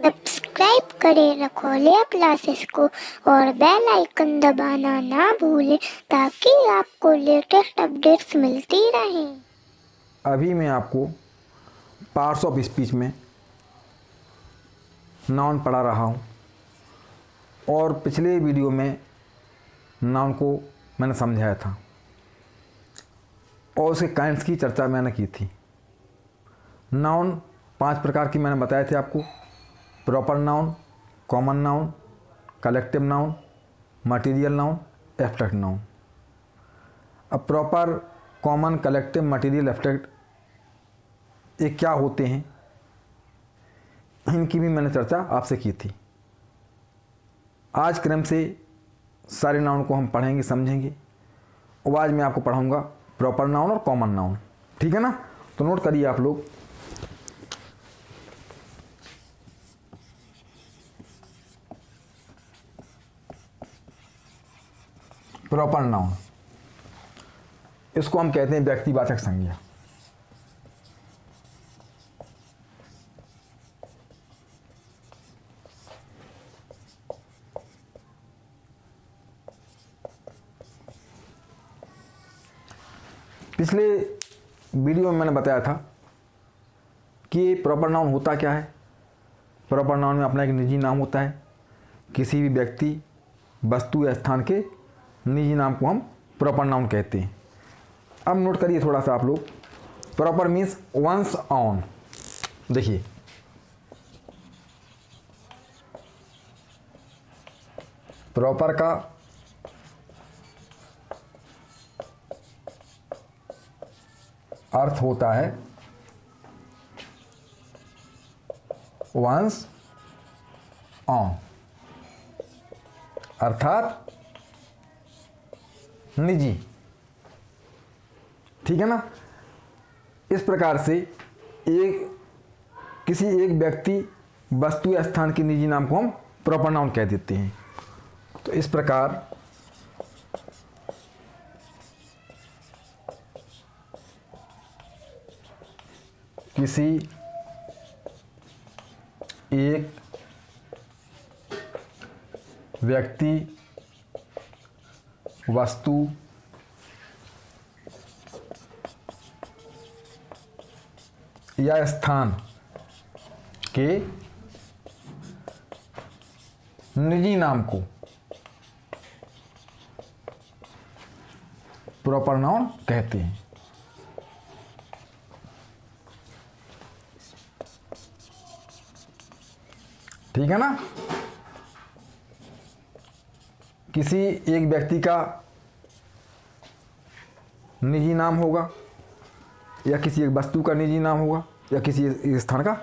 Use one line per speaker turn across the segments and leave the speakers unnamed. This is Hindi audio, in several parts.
सब्सक्राइब करें रखोलिया क्लासेस को और बेल आइकन दबाना ना भूलें ताकि आपको लेटेस्ट अपडेट्स मिलती रहें।
अभी मैं आपको पार्ट्स ऑफ स्पीच में नाउन पढ़ा रहा हूँ और पिछले वीडियो में नाउन को मैंने समझाया था और उसके काइंड्स की चर्चा मैंने की थी। नाउन 5 प्रकार की मैंने बताए थे आपको: proper noun, common noun, collective noun, material noun, abstract noun. अब proper, common, collective, material, abstract ये क्या होते हैं, इनकी भी मैंने चर्चा आपसे की थी। आज क्रम से सारे नाउन को हम पढ़ेंगे, समझेंगे और आज मैं आपको पढ़ाऊंगा प्रॉपर नाउन और कॉमन नाउन। ठीक है ना? तो नोट करिए आप लोग। प्रॉपर नाउन, इसको हम कहते हैं व्यक्तिवाचक संज्ञा। पिछले वीडियो में मैंने बताया था कि प्रॉपर नाउन होता क्या है। प्रॉपर नाउन में अपना एक निजी नाम होता है। किसी भी व्यक्ति, वस्तु या स्थान के निजी नाम को हम प्रॉपर नाउन कहते हैं। अब नोट करिए थोड़ा सा आप लोग। Proper means once on. देखिए, प्रॉपर का अर्थ होता है वंस ऑन, अर्थात निजी। ठीक है ना? इस प्रकार से किसी एक व्यक्ति, वस्तु या स्थान के निजी नाम को हम प्रॉपर नाउन कह देते हैं। तो इस प्रकार किसी एक व्यक्ति, वस्तु या स्थान के निजी नाम को प्रॉपर नाउन कहते हैं। ठीक है ना? किसी एक व्यक्ति का निजी नाम होगा या किसी एक वस्तु का निजी नाम होगा या किसी एक स्थान का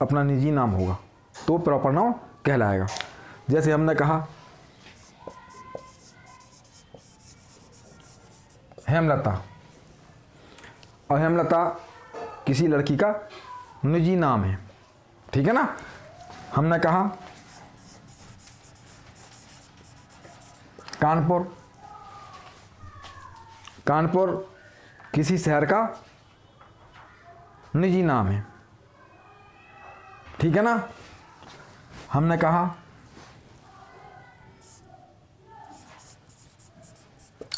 अपना निजी नाम होगा तो प्रॉपर नाउन कहलाएगा। जैसे हमने कहा हेमलता, और हेमलता किसी लड़की का निजी नाम है। ठीक है ना? हमने कहा कानपुर, कानपुर किसी शहर का निजी नाम है। ठीक है ना? हमने कहा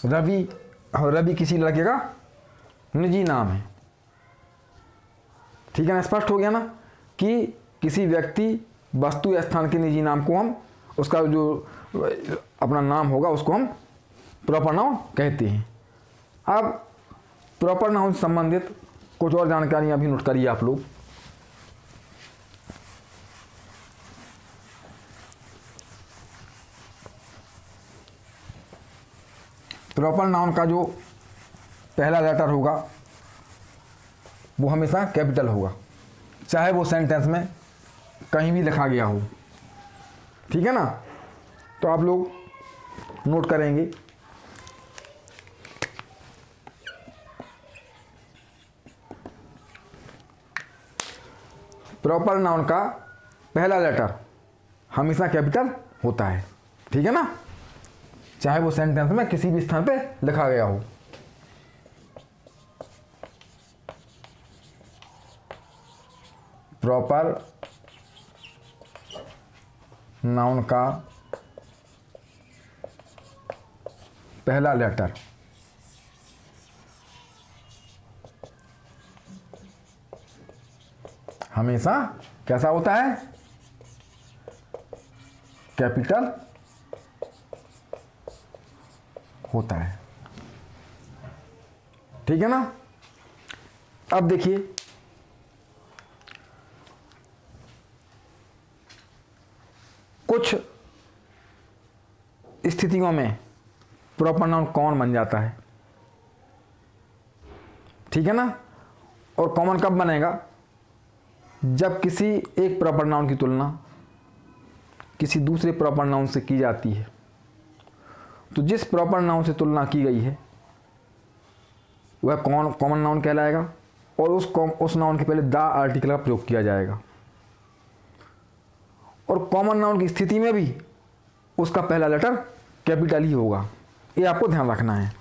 रवि, और रवि किसी लड़के का निजी नाम है। ठीक है ना? स्पष्ट हो गया ना कि किसी व्यक्ति, वस्तु या स्थान के निजी नाम को हम, उसका जो अपना नाम होगा उसको हम प्रॉपर नाउन कहते हैं। अब प्रॉपर नाउन से संबंधित कुछ और जानकारियां भी नोट करिए आप लोग। प्रॉपर नाउन का जो पहला लेटर होगा वो हमेशा कैपिटल होगा, चाहे वो सेंटेंस में कहीं भी लिखा गया हो। ठीक है ना? तो आप लोग नोट करेंगे। प्रॉपर नाउन का पहला लेटर हमेशा कैपिटल होता है। ठीक है ना? चाहे वो सेंटेंस में किसी भी स्थान पे लिखा गया हो। प्रॉपर नाउन का पहला लेटर हमेशा कैसा होता है? कैपिटल होता है। ठीक है ना? अब देखिए, कुछ स्थितियों में प्रॉपर नाउन कॉमन बन जाता है। ठीक है ना? और कॉमन कब बनेगा? जब किसी एक प्रॉपर नाउन की तुलना किसी दूसरे प्रॉपर नाउन से की जाती है। तो जिस प्रॉपर नाउन से तुलना की गई है वह कॉमन नाउन कहलाएगा और उस नाउन के पहले द आर्टिकल का प्रयोग किया जाएगा। और कॉमन नाउन की स्थिति में भी उसका पहला लेटर कैपिटल ही होगा। ये आपको ध्यान रखना है।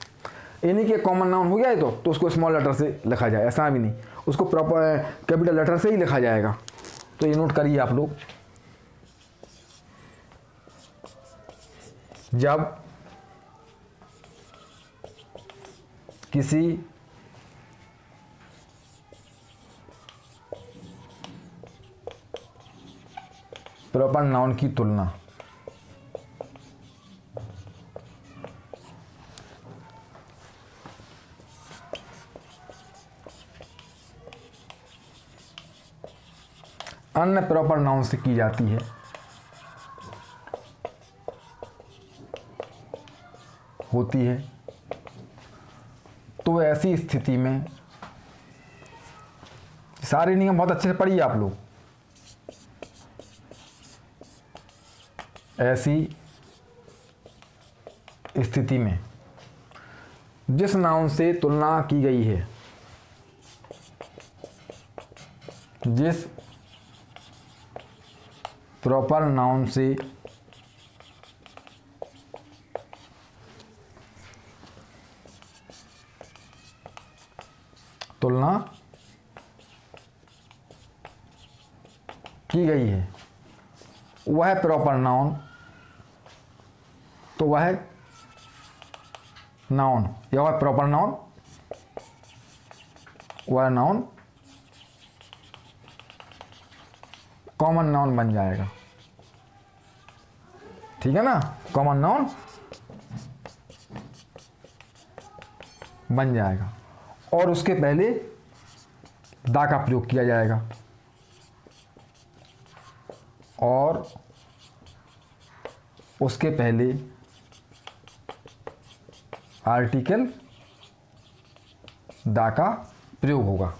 ये नहीं कि कॉमन नाउन हो गया है तो उसको स्मॉल लेटर से लिखा जाए, ऐसा भी नहीं, उसको प्रॉपर कैपिटल लेटर से ही लिखा जाएगा। तो ये नोट करिए आप लोग। जब किसी प्रॉपर नाउन की तुलना अन्य प्रॉपर नाउन से की जाती है होती है तो ऐसी स्थिति में सारे नियम बहुत अच्छे से पढ़िए आप लोग। ऐसी स्थिति में जिस नाउन से तुलना की गई है, जिस प्रॉपर नाउन से तुलना की गई है वह प्रॉपर नाउन, तो वह नाउन या वह प्रॉपर नाउन, वह नाउन कॉमन नाउन बन जाएगा। ठीक है ना? कॉमन नाउन बन जाएगा और उसके पहले दा का प्रयोग किया जाएगा और उसके पहले आर्टिकल दा का प्रयोग होगा।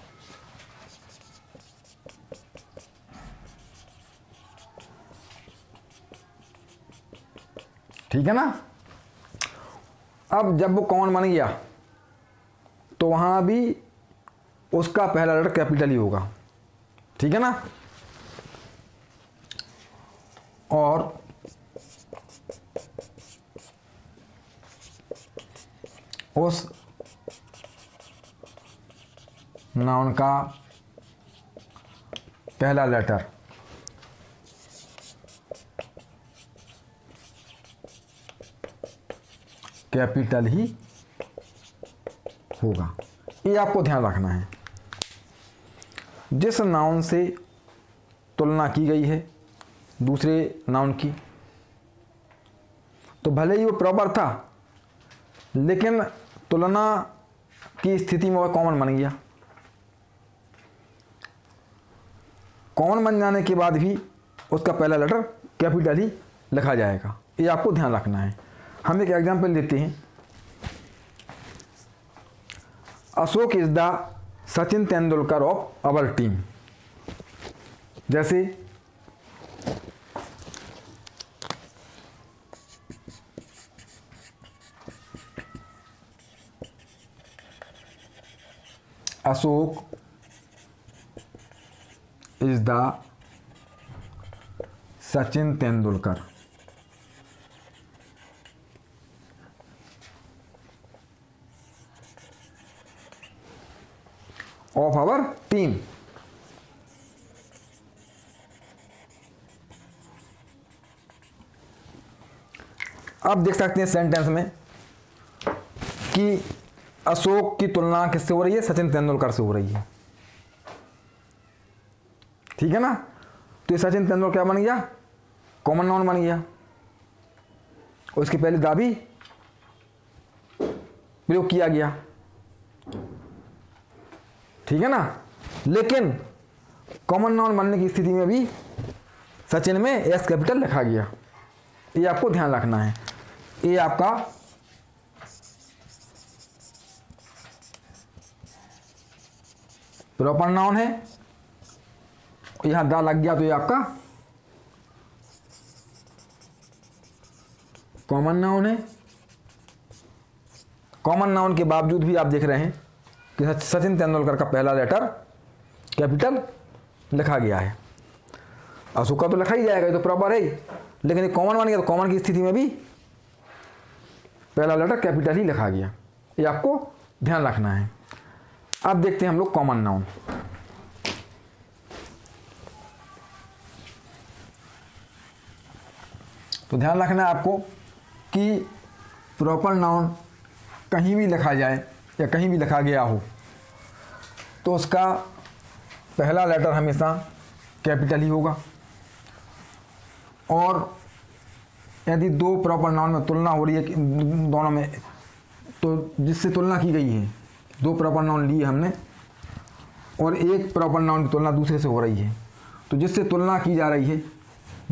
ठीक है ना? अब जब वो कॉमन बन गया तो वहां भी उसका पहला लेटर कैपिटल ही होगा। ठीक है ना? और उस नाउन का पहला लेटर कैपिटल ही होगा। ये आपको ध्यान रखना है। जिस नाउन से तुलना की गई है दूसरे नाउन की, तो भले ही वो प्रॉपर था लेकिन तुलना की स्थिति में वह कॉमन बन गया। कॉमन बन जाने के बाद भी उसका पहला लेटर कैपिटल ही लिखा जाएगा। ये आपको ध्यान रखना है। हम एक एग्जाम्पल देते हैं। Ashok is the Sachin Tendulkar of our team. जैसे Ashok is the Sachin Tendulkar of our team. आप देख सकते हैं सेंटेंस में कि अशोक की तुलना किससे हो रही है, सचिन तेंदुलकर से हो रही है, ठीक है ना। तो ये सचिन तेंदुलकर क्या बन गया, कॉमन नाउन बन गया, और इसके पहले दा भी प्रयोग किया गया, ठीक है ना। लेकिन कॉमन नाउन बनने की स्थिति में भी सचिन में एस कैपिटल लिखा गया, ये आपको ध्यान रखना है। ये आपका प्रॉपर नाउन है, यहां दा लग गया तो ये आपका कॉमन नाउन है। कॉमन नाउन के बावजूद भी आप देख रहे हैं कि सचिन तेंदुलकर का पहला लेटर कैपिटल लिखा गया है। अशोक का तो लिखा ही जाएगा, ये तो प्रॉपर है, लेकिन ये कॉमन बन गया तो कॉमन की स्थिति में भी पहला लेटर कैपिटल ही लिखा गया, ये आपको ध्यान रखना है। अब देखते हैं हम लोग कॉमन नाउन। तो ध्यान रखना है आपको कि प्रॉपर नाउन कहीं भी लिखा जाए या कहीं भी लिखा गया हो तो उसका पहला लेटर हमेशा कैपिटल ही होगा, और यदि दो प्रॉपर नाउन में तुलना हो रही है दोनों में, तो जिससे तुलना की गई है, दो प्रॉपर नाउन लिए हमने और एक प्रॉपर नाउन की तुलना दूसरे से हो रही है, तो जिससे तुलना की जा रही है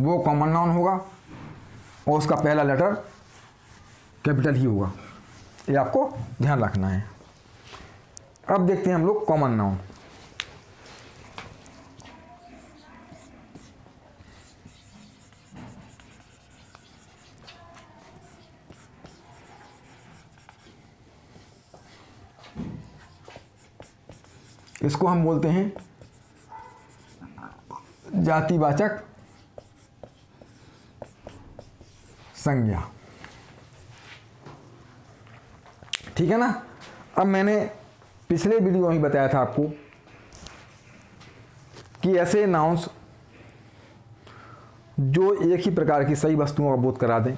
वो कॉमन नाउन होगा और उसका पहला लेटर कैपिटल ही होगा, ये आपको ध्यान रखना है। अब देखते हैं हम लोग कॉमन नाउन। इसको हम बोलते हैं जातिवाचक संज्ञा, ठीक है ना। अब मैंने पिछले वीडियो में ही बताया था आपको कि ऐसे नाउन्स जो एक ही प्रकार की सही वस्तुओं का बोध करा दें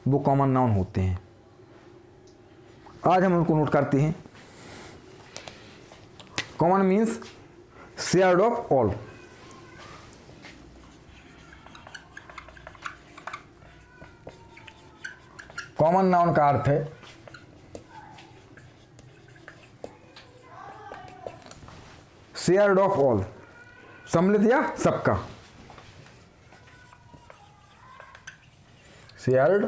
वो कॉमन नाउन होते हैं। आज हम उनको नोट करते हैं। Common means shared of all. Common noun का अर्थ है शेयर्ड ऑफ ऑल, सम्मिलित या सबका, शेयर्ड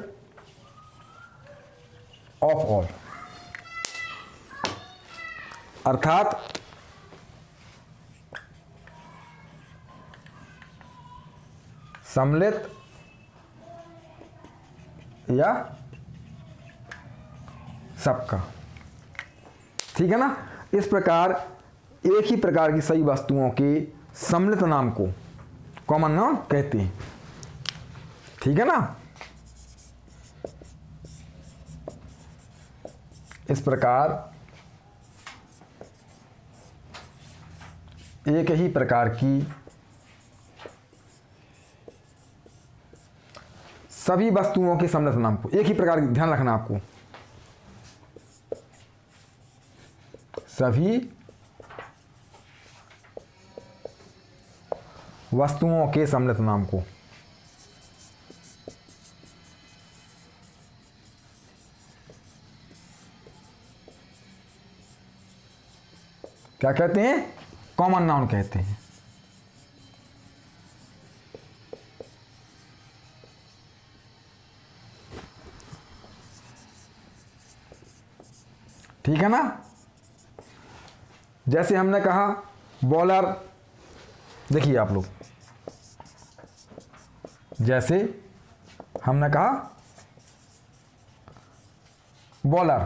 ऑफ ऑल, अर्थात सम्मिलित या सबका, ठीक है ना। इस प्रकार एक ही प्रकार की सही वस्तुओं के सम्मिलित नाम को कॉमन नाउन कहते हैं, ठीक है ना। इस प्रकार एक ही प्रकार की सभी वस्तुओं के सम्मिलित नाम को, एक ही प्रकार की, ध्यान रखना आपको, सभी वस्तुओं के सम्मिलित नाम को क्या कहते हैं, कॉमन नाउन कहते हैं। ठीक है ना। जैसे हमने कहा बॉलर, देखिए आप लोग, जैसे हमने कहा बॉलर,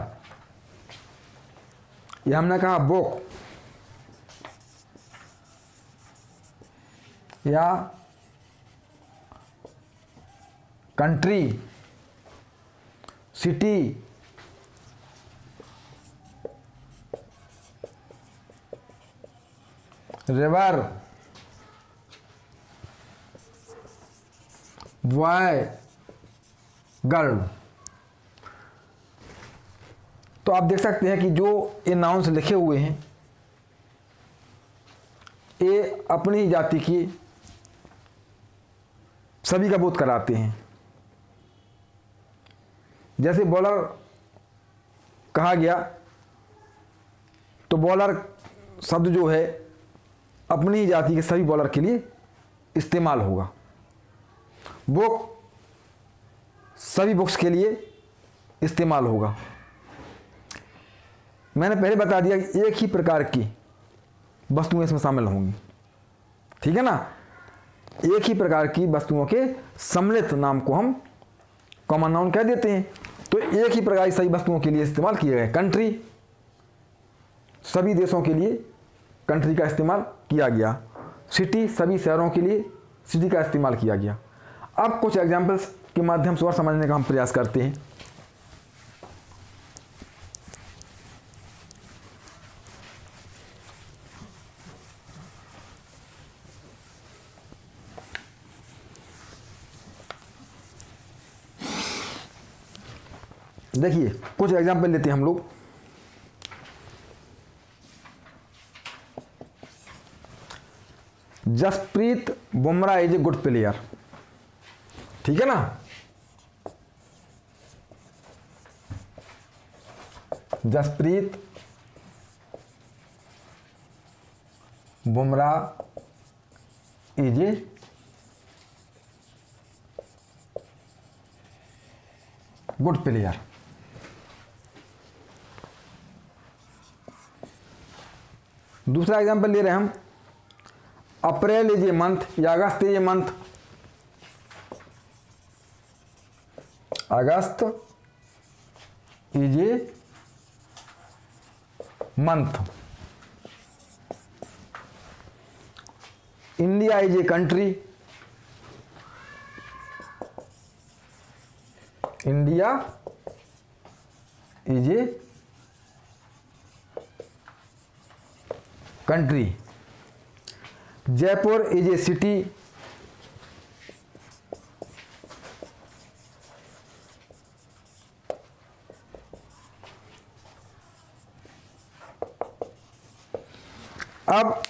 या हमने कहा बुक, या country, city, river, boy, girl. तो आप देख सकते हैं कि जो ये नाउन्स लिखे हुए हैं ये अपनी ही जाति की सभी का बोध कराते हैं। जैसे बॉलर कहा गया तो बॉलर शब्द जो है अपनी ही जाति के सभी बॉलर के लिए इस्तेमाल होगा। बुक सभी बुक्स के लिए इस्तेमाल होगा। मैंने पहले बता दिया कि एक ही प्रकार की वस्तुएं इसमें शामिल होंगी, ठीक है ना। एक ही प्रकार की वस्तुओं के सम्मिलित नाम को हम कॉमन नाउन कह देते हैं। तो एक ही प्रकार की सभी वस्तुओं के लिए इस्तेमाल किए गए। कंट्री, सभी देशों के लिए कंट्री का इस्तेमाल किया गया। सिटी, सभी शहरों के लिए सिटी का इस्तेमाल किया गया। अब कुछ एग्जाम्पल्स के माध्यम से और समझने का हम प्रयास करते हैं। देखिए कुछ एग्जाम्पल लेते हैं हम लोग। Jasprit Bumrah is a good player, ठीक है ना। Jasprit Bumrah is a good player. दूसरा एग्जांपल ले रहे हैं हम, अप्रैल इज ए मंथ या August is a month. August is a month. India is a country. India is a country. Jaipur is a city. अब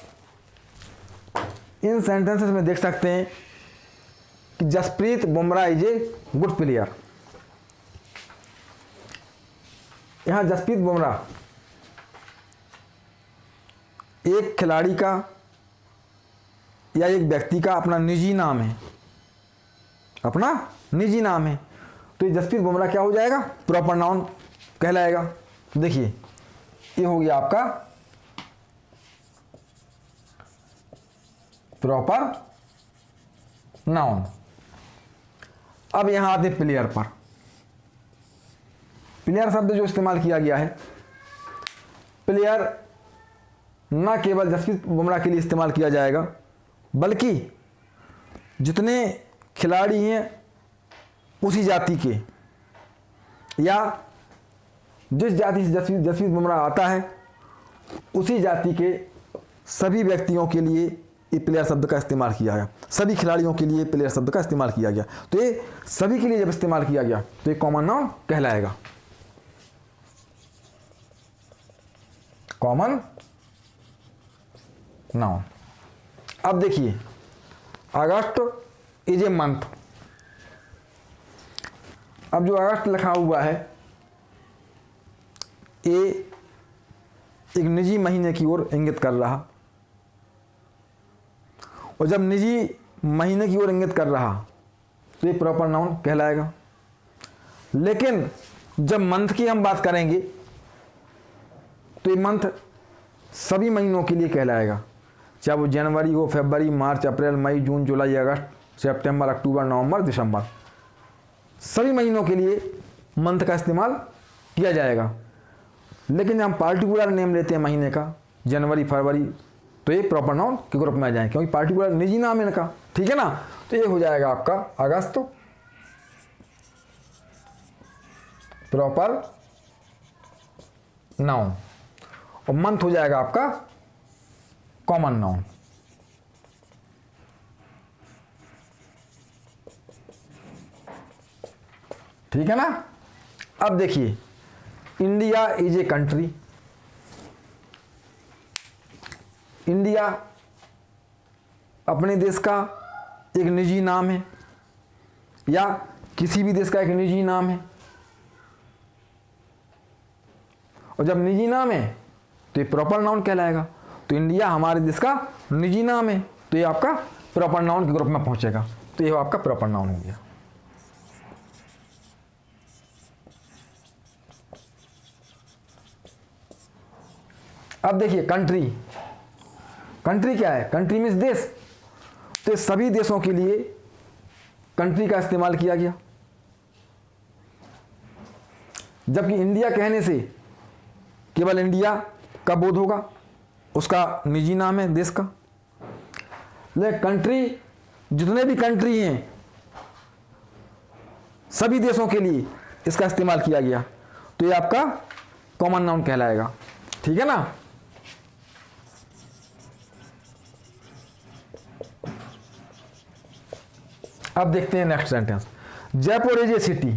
इन सेंटेंसेस में देख सकते हैं कि Jasprit Bumrah is a good player. यहां जसप्रीत बुमराह एक खिलाड़ी का या एक व्यक्ति का अपना निजी नाम है, अपना निजी नाम है। तो ये जसप्रीत बुमराह क्या हो जाएगा, प्रॉपर नाउन कहलाएगा। देखिए ये हो गया आपका प्रॉपर नाउन। अब यहां आते प्लेयर पर। प्लेयर शब्द जो इस्तेमाल किया गया है, प्लेयर न केवल जसप्रीत बुमराह के लिए इस्तेमाल किया जाएगा बल्कि जितने खिलाड़ी हैं उसी जाति के या जिस जाति से जसप्रीत बुमराह आता है उसी जाति के सभी व्यक्तियों के लिए ये प्लेयर शब्द का इस्तेमाल किया गया। सभी खिलाड़ियों के लिए प्लेयर शब्द का इस्तेमाल किया गया। तो ये सभी के लिए जब इस्तेमाल किया गया तो ये कॉमन नाउन कहलाएगा। Common noun. अब देखिए अगस्त इज ए मंथ। अब जो अगस्त लिखा हुआ है ये एक निजी महीने की ओर इंगित कर रहा, और जब निजी महीने की ओर इंगित कर रहा तो ये प्रॉपर नाउन कहलाएगा। लेकिन जब मंथ की हम बात करेंगे तो ये मंथ सभी महीनों के लिए कहलाएगा, चाहे वो जनवरी हो, फरवरी, मार्च, अप्रैल, मई, जून, जुलाई, अगस्त, सितंबर, अक्टूबर, नवंबर, दिसंबर, सभी महीनों के लिए मंथ का इस्तेमाल किया जाएगा। लेकिन जब हम पार्टिकुलर नेम लेते हैं महीने का, जनवरी, फरवरी, तो ये प्रॉपर नाउन के ग्रुप में आ जाएंगे क्योंकि पार्टिकुलर निजी नाम है इनका, ठीक है ना। तो ये हो जाएगा आपका अगस्त प्रॉपर नाउन, और मंथ हो जाएगा आपका कॉमन नाउन। ठीक है ना। अब देखिए, India is a country. India अपने देश का एक निजी नाम है, या किसी भी देश का एक निजी नाम है। और जब निजी नाम है तो ये प्रॉपर नाउन कहलाएगा। तो इंडिया हमारे देश का निजी नाम है, तो ये आपका प्रॉपर नाउन के ग्रुप में पहुंचेगा। तो ये आपका प्रॉपर नाउन हो गया। अब देखिए, कंट्री। कंट्री क्या है? कंट्री मीन्स देश। तो सभी देशों के लिए कंट्री का इस्तेमाल किया गया, जबकि इंडिया कहने से केवल इंडिया का बोध होगा, उसका निजी नाम है देश का। लेकिन कंट्री, जितने भी कंट्री हैं, सभी देशों के लिए इसका इस्तेमाल किया गया, तो ये आपका कॉमन नाउन कहलाएगा। ठीक है ना। अब देखते हैं next sentence, Jaipur is a city.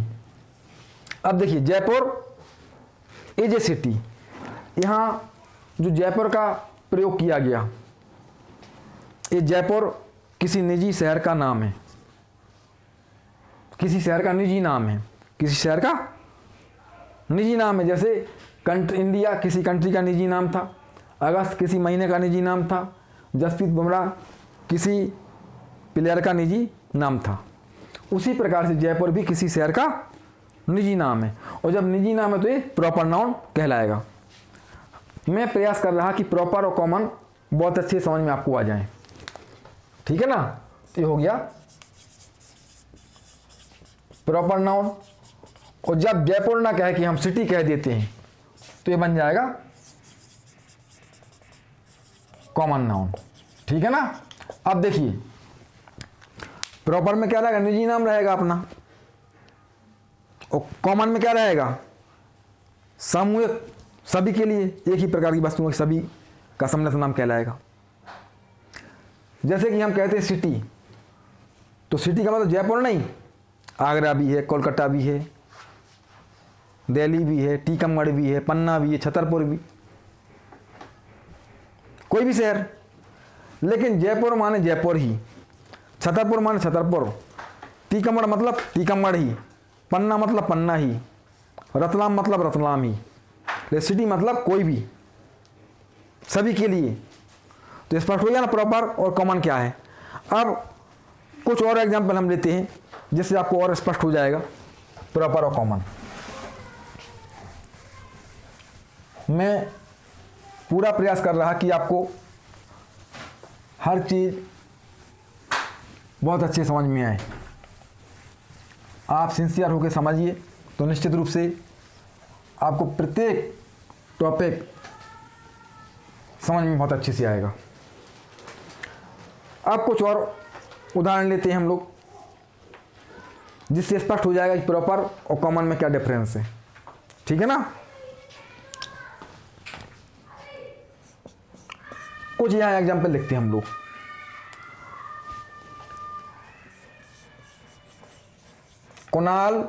अब देखिए, जयपुर इज ए सिटी, यहां जो जयपुर का प्रयोग किया गया, ये जयपुर किसी निजी शहर का नाम है, किसी शहर का निजी नाम है, किसी शहर का निजी नाम है। जैसे कंट्री, इंडिया किसी कंट्री का निजी नाम था, अगस्त किसी महीने का निजी नाम था, जसप्रीत बुमराह किसी प्लेयर का निजी नाम था। उसी प्रकार से जयपुर भी किसी शहर का निजी नाम है, और जब निजी नाम है तो ये प्रॉपर नाउन कहलाएगा। मैं प्रयास कर रहा कि प्रॉपर और कॉमन बहुत अच्छे समझ में आपको आ जाए। ठीक है ना। तो ये हो गया प्रॉपर नाउन। और जब जयपुर ना कहे कि हम सिटी कह देते हैं, तो ये बन जाएगा कॉमन नाउन। ठीक है ना। अब देखिए, प्रॉपर में क्या रहेगा? निजी नाम रहेगा अपना, और कॉमन में क्या रहेगा? सामूहिक, सभी के लिए एक ही प्रकार की वस्तुओं के सभी का सम्मिलित नाम कहलाएगा। जैसे कि हम कहते हैं सिटी, तो सिटी का मतलब जयपुर नहीं, आगरा भी है, कोलकाता भी है, दिल्ली भी है, टीकमगढ़ भी है, पन्ना भी है, छतरपुर भी, कोई भी शहर। लेकिन जयपुर माने जयपुर ही, छतरपुर माने छतरपुर, टीकमगढ़ मतलब टीकमगढ़ ही, पन्ना मतलब पन्ना ही, रतलाम मतलब रतलाम ही। सिटी मतलब कोई भी, सभी के लिए। तो स्पष्ट हो गया ना प्रॉपर और कॉमन क्या है। अब कुछ और एग्जाम्पल हम लेते हैं, जिससे आपको और स्पष्ट हो जाएगा प्रॉपर और कॉमन। मैं पूरा प्रयास कर रहा कि आपको हर चीज़ बहुत अच्छे समझ में आए। आप सिंसियर होकर समझिए, तो निश्चित रूप से आपको प्रत्येक टॉपिक समझ में बहुत अच्छे से आएगा। अब कुछ और उदाहरण लेते हैं हम लोग, जिससे स्पष्ट हो जाएगा कि प्रॉपर और कॉमन में क्या डिफरेंस है। ठीक है ना। कुछ यहाँ एग्जाम्पल लिखते हैं हम लोग। Kunal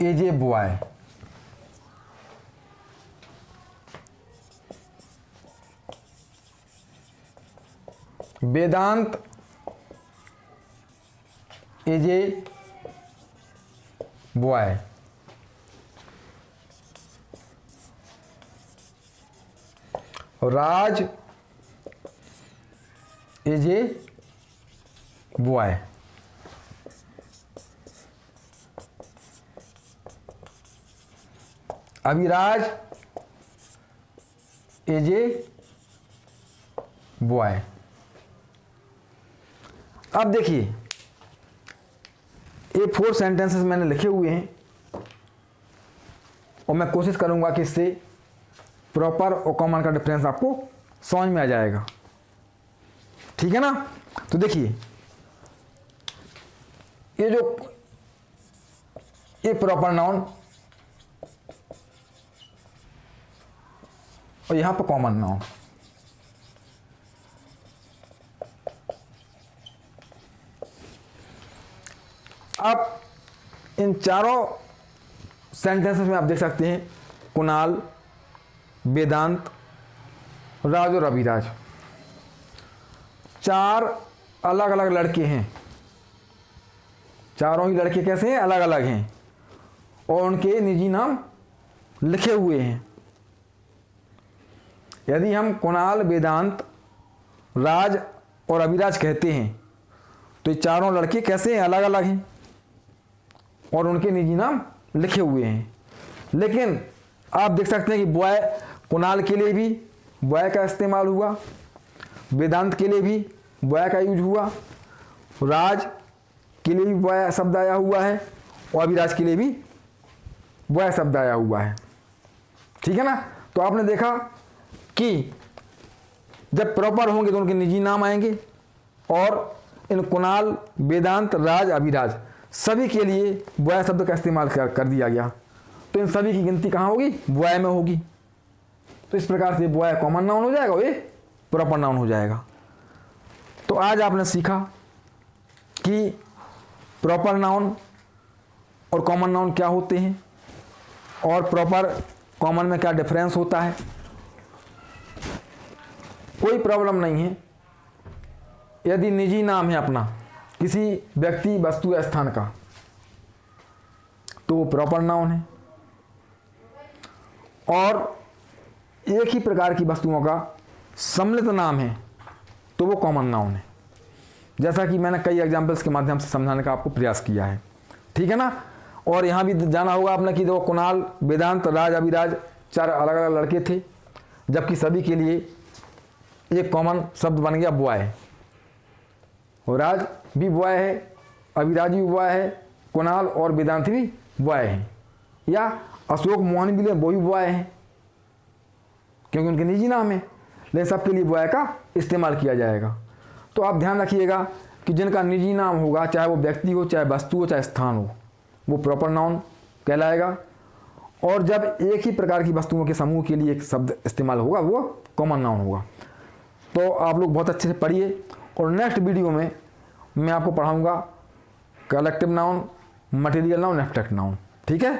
is a boy. Vedant is a boy. Raj is a boy. Abhiraj is a boy. अब देखिए, ये 4 सेंटेंसेस मैंने लिखे हुए हैं, और मैं कोशिश करूंगा कि इससे प्रॉपर और कॉमन का डिफरेंस आपको समझ में आ जाएगा। ठीक है ना। तो देखिए, ये प्रॉपर नाउन और यहां पर कॉमन नाउन। अब इन चारों सेंटेंसेस में आप देख सकते हैं कुणाल, वेदांत, राज और अभिराज, चार अलग अलग लड़के हैं। चारों ही लड़के कैसे हैं? अलग अलग हैं और उनके निजी नाम लिखे हुए हैं। यदि हम कुणाल, वेदांत, राज और अभिराज कहते हैं तो ये चारों लड़के कैसे हैं? अलग अलग हैं और उनके निजी नाम लिखे हुए हैं। लेकिन आप देख सकते हैं कि बॉय, कुणाल के लिए भी बॉय का इस्तेमाल हुआ, वेदांत के लिए भी बॉय का यूज हुआ, राज के लिए भी बॉय शब्द आया हुआ है और अभिराज के लिए भी बॉय शब्द आया हुआ है। ठीक है ना? तो आपने देखा कि जब प्रॉपर होंगे तो उनके निजी नाम आएंगे और इन कुणाल, वेदांत, राज, अभिराज सभी के लिए बॉय शब्द का इस्तेमाल कर दिया गया। तो इन सभी की गिनती कहाँ होगी? बॉय में होगी। तो इस प्रकार से बॉय कॉमन नाउन हो जाएगा और ये प्रॉपर नाउन हो जाएगा। तो आज आपने सीखा कि प्रॉपर नाउन और कॉमन नाउन क्या होते हैं और प्रॉपर कॉमन में क्या डिफरेंस होता है। कोई प्रॉब्लम नहीं है यदि निजी नाम है अपना किसी व्यक्ति, वस्तु या स्थान का तो वो प्रॉपर नाउन है और एक ही प्रकार की वस्तुओं का सम्मिलित नाम है तो वो कॉमन नाउन है। जैसा कि मैंने कई एग्जाम्पल्स के माध्यम से समझाने का आपको प्रयास किया है। ठीक है ना? और यहाँ भी जाना होगा आपने कि देखो कुणाल, वेदांत, राज, अभिराज चार अलग अलग लड़के थे, जबकि सभी के लिए एक कॉमन शब्द बन गया बॉय। और राज भी बॉय है, अभिराज भी बॉय है, कुणाल और वेदांत भी बॉय हैं, या अशोक मोहन भी वो भी बॉय हैं क्योंकि उनके निजी नाम है, लेकिन सबके लिए बॉय का इस्तेमाल किया जाएगा। तो आप ध्यान रखिएगा कि जिनका निजी नाम होगा, चाहे वो व्यक्ति हो, चाहे वस्तु हो, चाहे स्थान हो, वो प्रॉपर नाउन कहलाएगा। और जब एक ही प्रकार की वस्तुओं के समूह के लिए एक शब्द इस्तेमाल होगा वो कॉमन नाउन होगा। तो आप लोग बहुत अच्छे से पढ़िए और नेक्स्ट वीडियो में मैं आपको पढ़ाऊँगा collective noun, material noun, abstract noun. ठीक है?